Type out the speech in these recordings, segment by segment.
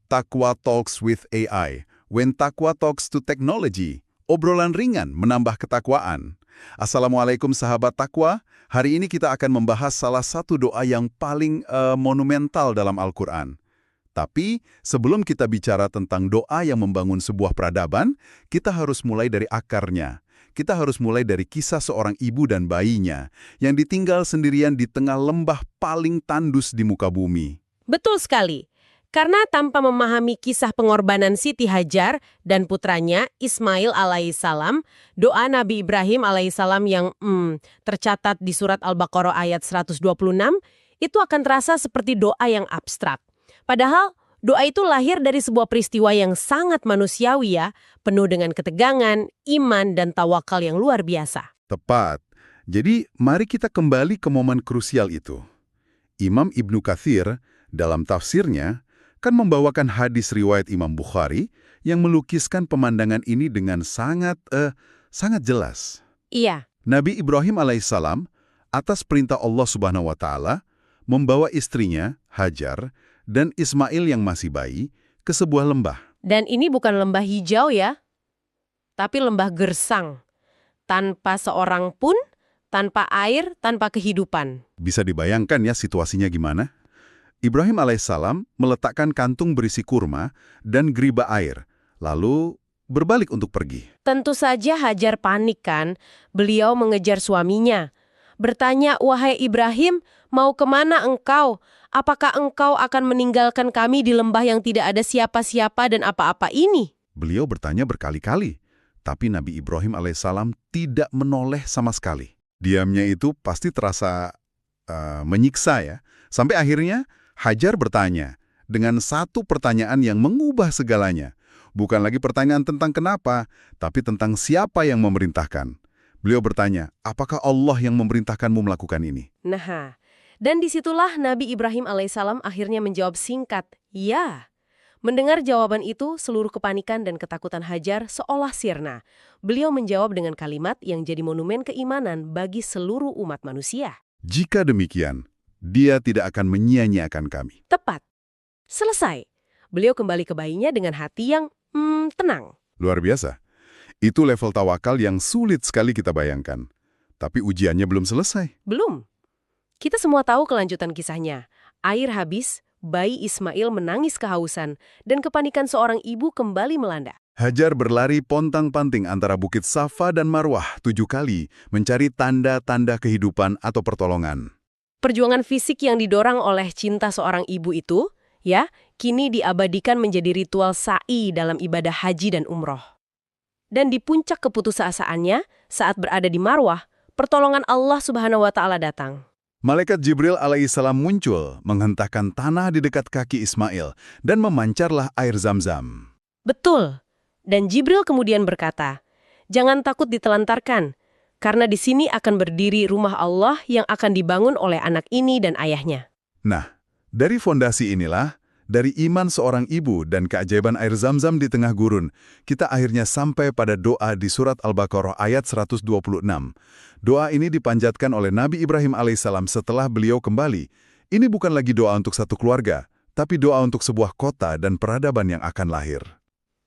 Takwa Talks with AI, When Takwa Talks to Technology. Obrolan ringan menambah ketakwaan. Assalamualaikum sahabat takwa. Hari ini kita akan membahas salah satu doa yang paling monumental dalam Al-Quran. Tapi sebelum kita bicara tentang doa yang membangun sebuah peradaban, kita harus mulai dari akarnya. Kita harus mulai dari kisah seorang ibu dan bayinya yang ditinggal sendirian di tengah lembah paling tandus di muka bumi. Betul sekali. Karena tanpa memahami kisah pengorbanan Siti Hajar dan putranya Ismail alaihissalam, doa Nabi Ibrahim alaihissalam yang tercatat di surat Al-Baqarah ayat 126, itu akan terasa seperti doa yang abstrak. Padahal doa itu lahir dari sebuah peristiwa yang sangat manusiawi ya, penuh dengan ketegangan, iman, dan tawakal yang luar biasa. Tepat. Jadi mari kita kembali ke momen krusial itu. Imam Ibnu Katsir dalam tafsirnya kan membawakan hadis riwayat Imam Bukhari yang melukiskan pemandangan ini dengan sangat jelas. Iya. Nabi Ibrahim alaihissalam atas perintah Allah Subhanahu wa taala membawa istrinya Hajar dan Ismail yang masih bayi ke sebuah lembah. Dan ini bukan lembah hijau ya, tapi lembah gersang. Tanpa seorang pun, tanpa air, tanpa kehidupan. Bisa dibayangkan ya situasinya gimana? Ibrahim alaihissalam meletakkan kantung berisi kurma dan geriba air, lalu berbalik untuk pergi. Tentu saja Hajar panik kan, beliau mengejar suaminya. Bertanya, wahai Ibrahim, mau kemana engkau? Apakah engkau akan meninggalkan kami di lembah yang tidak ada siapa-siapa dan apa-apa ini? Beliau bertanya berkali-kali, tapi Nabi Ibrahim alaihissalam tidak menoleh sama sekali. Diamnya itu pasti terasa menyiksa ya. Sampai akhirnya Hajar bertanya dengan satu pertanyaan yang mengubah segalanya. Bukan lagi pertanyaan tentang kenapa, tapi tentang siapa yang memerintahkan. Beliau bertanya, apakah Allah yang memerintahkanmu melakukan ini? Nah, dan disitulah Nabi Ibrahim alaihissalam akhirnya menjawab singkat, ya. Mendengar jawaban itu, seluruh kepanikan dan ketakutan Hajar seolah sirna. Beliau menjawab dengan kalimat yang jadi monumen keimanan bagi seluruh umat manusia. Jika demikian, Dia tidak akan menyia-nyiakan kami. Tepat. Selesai. Beliau kembali ke bayinya dengan hati yang tenang. Luar biasa. Itu level tawakal yang sulit sekali kita bayangkan. Tapi ujiannya belum selesai. Belum. Kita semua tahu kelanjutan kisahnya. Air habis, bayi Ismail menangis kehausan, dan kepanikan seorang ibu kembali melanda. Hajar berlari pontang-panting antara Bukit Safa dan Marwah 7 kali mencari tanda-tanda kehidupan atau pertolongan. Perjuangan fisik yang didorong oleh cinta seorang ibu itu, ya, kini diabadikan menjadi ritual sa'i dalam ibadah haji dan umroh. Dan di puncak keputusaasaannya, saat berada di Marwah, pertolongan Allah Subhanahu wa taala datang. Malaikat Jibril alaihissalam muncul, menghentakkan tanah di dekat kaki Ismail, dan memancarlah air Zam-Zam. Betul. Dan Jibril kemudian berkata, jangan takut ditelantarkan, karena di sini akan berdiri rumah Allah yang akan dibangun oleh anak ini dan ayahnya. Nah, dari fondasi inilah, dari iman seorang ibu dan keajaiban air Zam-Zam di tengah gurun, kita akhirnya sampai pada doa di surat Al-Baqarah ayat 126. Doa ini dipanjatkan oleh Nabi Ibrahim alaihissalam setelah beliau kembali. Ini bukan lagi doa untuk satu keluarga, tapi doa untuk sebuah kota dan peradaban yang akan lahir.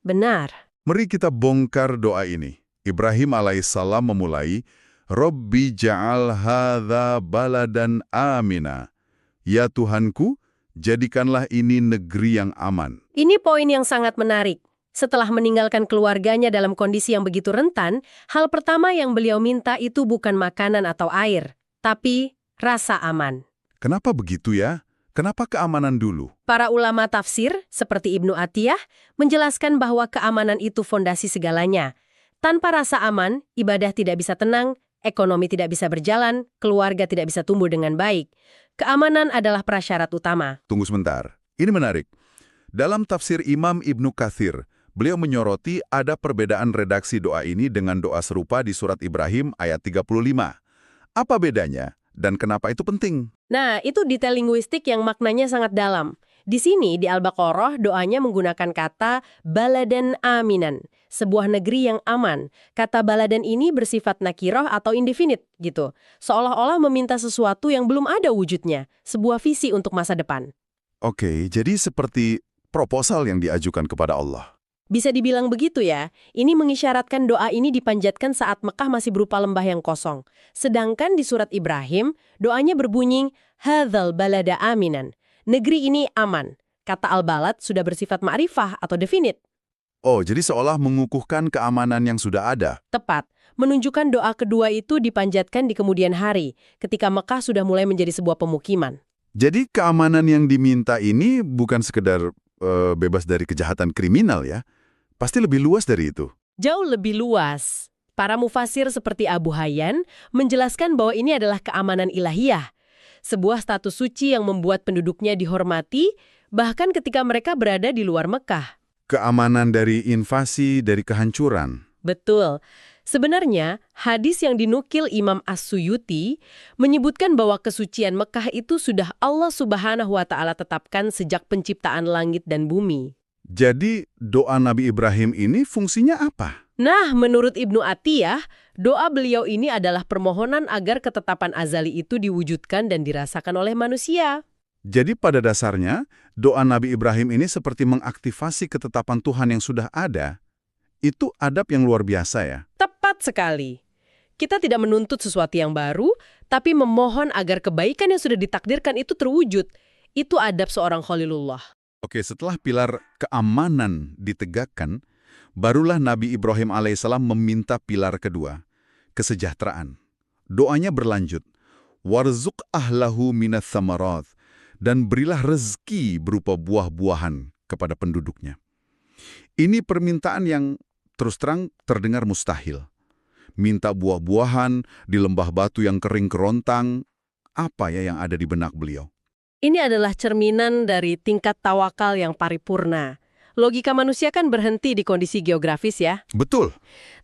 Benar. Mari kita bongkar doa ini. Ibrahim alaihissalam memulai, Rabbi ja'al hadza baladan amina. Ya Tuhanku, jadikanlah ini negeri yang aman. Ini poin yang sangat menarik. Setelah meninggalkan keluarganya dalam kondisi yang begitu rentan, hal pertama yang beliau minta itu bukan makanan atau air, tapi rasa aman. Kenapa begitu ya? Kenapa keamanan dulu? Para ulama tafsir, seperti Ibnu Atiyah, menjelaskan bahwa keamanan itu fondasi segalanya. Tanpa rasa aman, ibadah tidak bisa tenang, ekonomi tidak bisa berjalan, keluarga tidak bisa tumbuh dengan baik. Keamanan adalah prasyarat utama. Tunggu sebentar, ini menarik. Dalam tafsir Imam Ibnu Katsir, beliau menyoroti ada perbedaan redaksi doa ini dengan doa serupa di surat Ibrahim ayat 35. Apa bedanya dan kenapa itu penting? Nah, itu detail linguistik yang maknanya sangat dalam. Di sini, di Al-Baqarah, doanya menggunakan kata baladan aminan, sebuah negeri yang aman. Kata baladan ini bersifat nakirah atau indefinite, gitu. Seolah-olah meminta sesuatu yang belum ada wujudnya, sebuah visi untuk masa depan. Oke, jadi seperti proposal yang diajukan kepada Allah. Bisa dibilang begitu ya. Ini mengisyaratkan doa ini dipanjatkan saat Mekah masih berupa lembah yang kosong. Sedangkan di surat Ibrahim, doanya berbunyi, Hadzal balada aminan. Negeri ini aman. Kata al-balad sudah bersifat ma'rifah atau definit. Oh, jadi seolah mengukuhkan keamanan yang sudah ada. Tepat. Menunjukkan doa kedua itu dipanjatkan di kemudian hari, ketika Mekah sudah mulai menjadi sebuah pemukiman. Jadi keamanan yang diminta ini bukan sekedar bebas dari kejahatan kriminal ya. Pasti lebih luas dari itu. Jauh lebih luas. Para mufasir seperti Abu Hayyan menjelaskan bahwa ini adalah keamanan ilahiyah. Sebuah status suci yang membuat penduduknya dihormati, bahkan ketika mereka berada di luar Mekah. Keamanan dari invasi, dari kehancuran. Betul. Sebenarnya, hadis yang dinukil Imam As-Suyuti menyebutkan bahwa kesucian Mekah itu sudah Allah Subhanahu wa Ta'ala tetapkan sejak penciptaan langit dan bumi. Jadi doa Nabi Ibrahim ini fungsinya apa? Nah, menurut Ibnu Atiyah, doa beliau ini adalah permohonan agar ketetapan azali itu diwujudkan dan dirasakan oleh manusia. Jadi pada dasarnya, doa Nabi Ibrahim ini seperti mengaktifasi ketetapan Tuhan yang sudah ada. Itu adab yang luar biasa ya. Tepat sekali. Kita tidak menuntut sesuatu yang baru, tapi memohon agar kebaikan yang sudah ditakdirkan itu terwujud. Itu adab seorang Khalilullah. Oke, setelah pilar keamanan ditegakkan, barulah Nabi Ibrahim alaihissalam meminta pilar kedua, kesejahteraan. Doanya berlanjut, warzuq ahlahu minas samarat, dan berilah rezeki berupa buah-buahan kepada penduduknya. Ini permintaan yang terus terang terdengar mustahil. Minta buah-buahan di lembah batu yang kering kerontang, apa ya yang ada di benak beliau? Ini adalah cerminan dari tingkat tawakal yang paripurna. Logika manusia kan berhenti di kondisi geografis ya. Betul.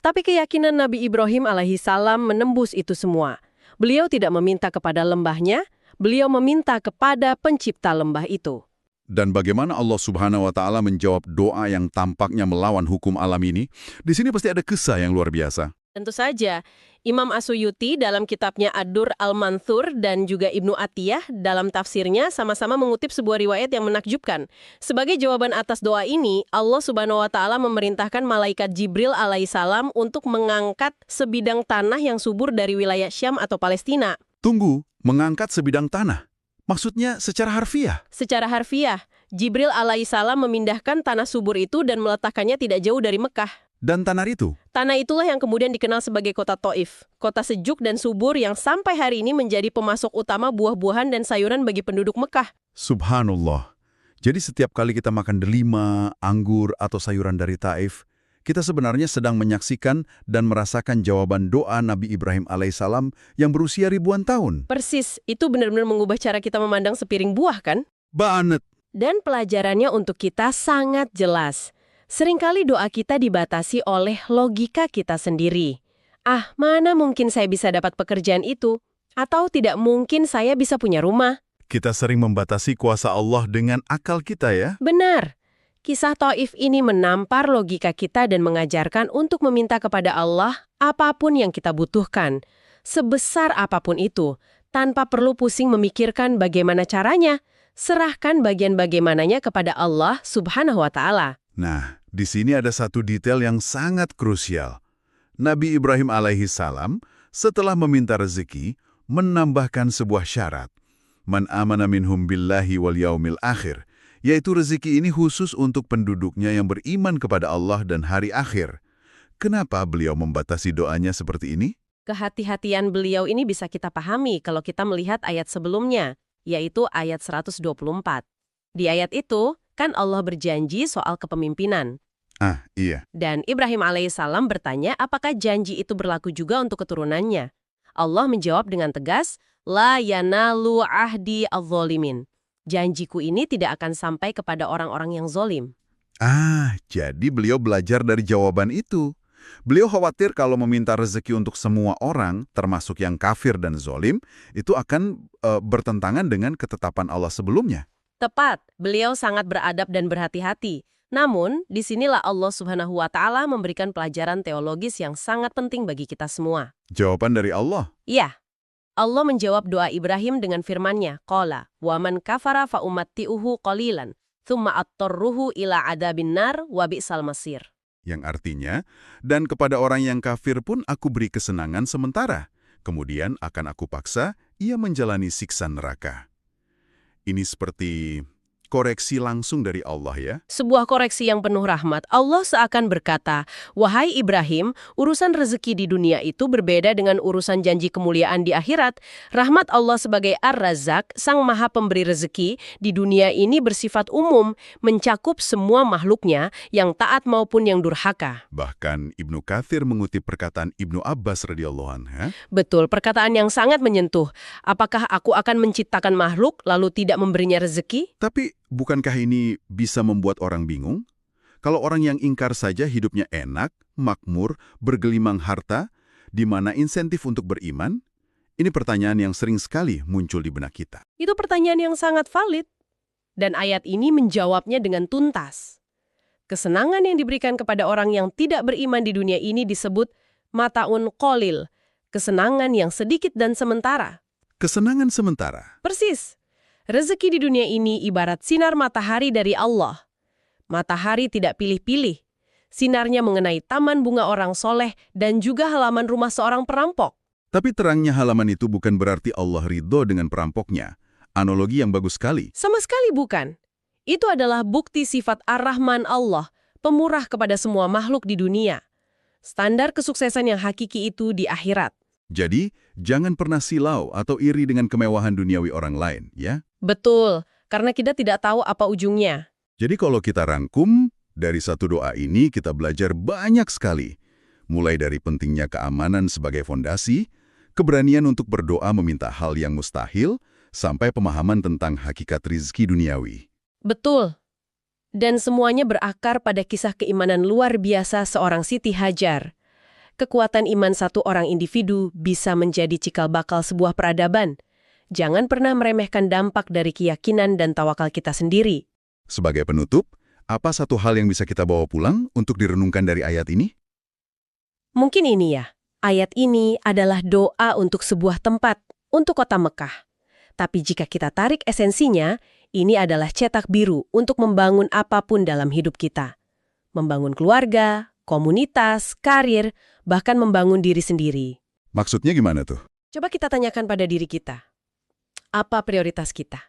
Tapi keyakinan Nabi Ibrahim alaihissalam menembus itu semua. Beliau tidak meminta kepada lembahnya, beliau meminta kepada pencipta lembah itu. Dan bagaimana Allah Subhanahu wa Ta'ala menjawab doa yang tampaknya melawan hukum alam ini? Di sini pasti ada kisah yang luar biasa. Tentu saja, Imam As-Suyuti dalam kitabnya Ad-Dur Al-Manthur dan juga Ibnu Atiyah dalam tafsirnya sama-sama mengutip sebuah riwayat yang menakjubkan. Sebagai jawaban atas doa ini, Allah Subhanahu wa Ta'ala memerintahkan malaikat Jibril alaihissalam untuk mengangkat sebidang tanah yang subur dari wilayah Syam atau Palestina. Tunggu, mengangkat sebidang tanah. Maksudnya secara harfiah? Secara harfiah, Jibril alaihissalam memindahkan tanah subur itu dan meletakkannya tidak jauh dari Mekah. Dan tanah itu? Tanah itulah yang kemudian dikenal sebagai kota Taif, kota sejuk dan subur yang sampai hari ini menjadi pemasok utama buah-buahan dan sayuran bagi penduduk Mekah. Subhanallah. Jadi setiap kali kita makan delima, anggur, atau sayuran dari Taif, kita sebenarnya sedang menyaksikan dan merasakan jawaban doa Nabi Ibrahim alaihissalam yang berusia ribuan tahun. Persis, itu benar-benar mengubah cara kita memandang sepiring buah kan? Banget. Dan pelajarannya untuk kita sangat jelas. Seringkali doa kita dibatasi oleh logika kita sendiri. Ah, mana mungkin saya bisa dapat pekerjaan itu? Atau tidak mungkin saya bisa punya rumah? Kita sering membatasi kuasa Allah dengan akal kita ya? Benar. Kisah Taif ini menampar logika kita dan mengajarkan untuk meminta kepada Allah apapun yang kita butuhkan. Sebesar apapun itu, tanpa perlu pusing memikirkan bagaimana caranya. Serahkan bagian bagaimananya kepada Allah Subhanahu wa Ta'ala. Nah, di sini ada satu detail yang sangat krusial. Nabi Ibrahim alaihissalam setelah meminta rezeki, menambahkan sebuah syarat. Man amana minhum billahi wal yaumil akhir, yaitu rezeki ini khusus untuk penduduknya yang beriman kepada Allah dan hari akhir. Kenapa beliau membatasi doanya seperti ini? Kehati-hatian beliau ini bisa kita pahami kalau kita melihat ayat sebelumnya, yaitu ayat 124. Di ayat itu, kan Allah berjanji soal kepemimpinan. Ah, iya. Dan Ibrahim alaihissalam bertanya apakah janji itu berlaku juga untuk keturunannya. Allah menjawab dengan tegas, La yanalu ahdi al-zolimin. Janjiku ini tidak akan sampai kepada orang-orang yang zolim. Ah, jadi beliau belajar dari jawaban itu. Beliau khawatir kalau meminta rezeki untuk semua orang, termasuk yang kafir dan zolim, itu akan bertentangan dengan ketetapan Allah sebelumnya. Tepat, beliau sangat beradab dan berhati-hati. Namun, disinilah Allah Subhanahu wa Ta'ala memberikan pelajaran teologis yang sangat penting bagi kita semua. Jawaban dari Allah? Iya. Allah menjawab doa Ibrahim dengan firman-Nya, Qala, wa man kafara fa umatti'uhu qalilan, thumma attarruhu ila adabin nar wa bi'sal masir. Yang artinya, dan kepada orang yang kafir pun aku beri kesenangan sementara. Kemudian akan aku paksa ia menjalani siksa neraka. Ini seperti koreksi langsung dari Allah ya. Sebuah koreksi yang penuh rahmat. Allah seakan berkata, "Wahai Ibrahim, urusan rezeki di dunia itu berbeda dengan urusan janji kemuliaan di akhirat. Rahmat Allah sebagai Ar-Razzaq, Sang Maha Pemberi rezeki, di dunia ini bersifat umum, mencakup semua makhluknya, yang taat maupun yang durhaka." Bahkan Ibnu Katsir mengutip perkataan Ibnu Abbas radhiyallahu anhu. Betul, perkataan yang sangat menyentuh. Apakah aku akan menciptakan makhluk lalu tidak memberinya rezeki? Tapi bukankah ini bisa membuat orang bingung? Kalau orang yang ingkar saja hidupnya enak, makmur, bergelimang harta, di mana insentif untuk beriman? Ini pertanyaan yang sering sekali muncul di benak kita. Itu pertanyaan yang sangat valid. Dan ayat ini menjawabnya dengan tuntas. Kesenangan yang diberikan kepada orang yang tidak beriman di dunia ini disebut mata'un qalil, kesenangan yang sedikit dan sementara. Kesenangan sementara. Persis. Rezeki di dunia ini ibarat sinar matahari dari Allah. Matahari tidak pilih-pilih. Sinarnya mengenai taman bunga orang soleh dan juga halaman rumah seorang perampok. Tapi terangnya halaman itu bukan berarti Allah ridho dengan perampoknya. Analogi yang bagus sekali. Sama sekali bukan. Itu adalah bukti sifat Ar-Rahman Allah, pemurah kepada semua makhluk di dunia. Standar kesuksesan yang hakiki itu di akhirat. Jadi, jangan pernah silau atau iri dengan kemewahan duniawi orang lain, ya? Betul, karena kita tidak tahu apa ujungnya. Jadi kalau kita rangkum, dari satu doa ini kita belajar banyak sekali. Mulai dari pentingnya keamanan sebagai fondasi, keberanian untuk berdoa meminta hal yang mustahil, sampai pemahaman tentang hakikat rizki duniawi. Betul. Dan semuanya berakar pada kisah keimanan luar biasa seorang Siti Hajar. Kekuatan iman satu orang individu bisa menjadi cikal bakal sebuah peradaban. Jangan pernah meremehkan dampak dari keyakinan dan tawakal kita sendiri. Sebagai penutup, apa satu hal yang bisa kita bawa pulang untuk direnungkan dari ayat ini? Mungkin ini ya, ayat ini adalah doa untuk sebuah tempat, untuk kota Mekah. Tapi jika kita tarik esensinya, ini adalah cetak biru untuk membangun apapun dalam hidup kita. Membangun keluarga, komunitas, karir, bahkan membangun diri sendiri. Maksudnya gimana tuh? Coba kita tanyakan pada diri kita. Apa prioritas kita?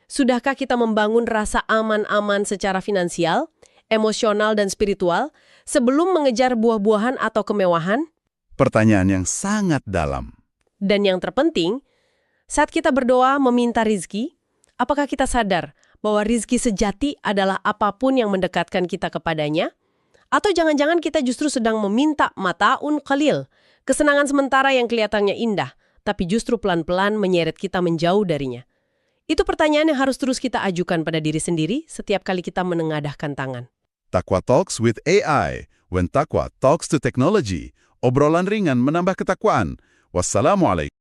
Sudahkah kita membangun rasa aman-aman secara finansial, emosional, dan spiritual sebelum mengejar buah-buahan atau kemewahan? Pertanyaan yang sangat dalam. Dan yang terpenting, saat kita berdoa meminta rizki, apakah kita sadar bahwa rizki sejati adalah apapun yang mendekatkan kita kepadanya? Atau jangan-jangan kita justru sedang meminta mata'un qalil, kesenangan sementara yang kelihatannya indah, tapi justru pelan-pelan menyeret kita menjauh darinya. Itu pertanyaan yang harus terus kita ajukan pada diri sendiri setiap kali kita menengadahkan tangan. Taqwa Talks with AI. When Taqwa talks to technology. Obrolan ringan menambah ketakwaan. Wassalamualaikum.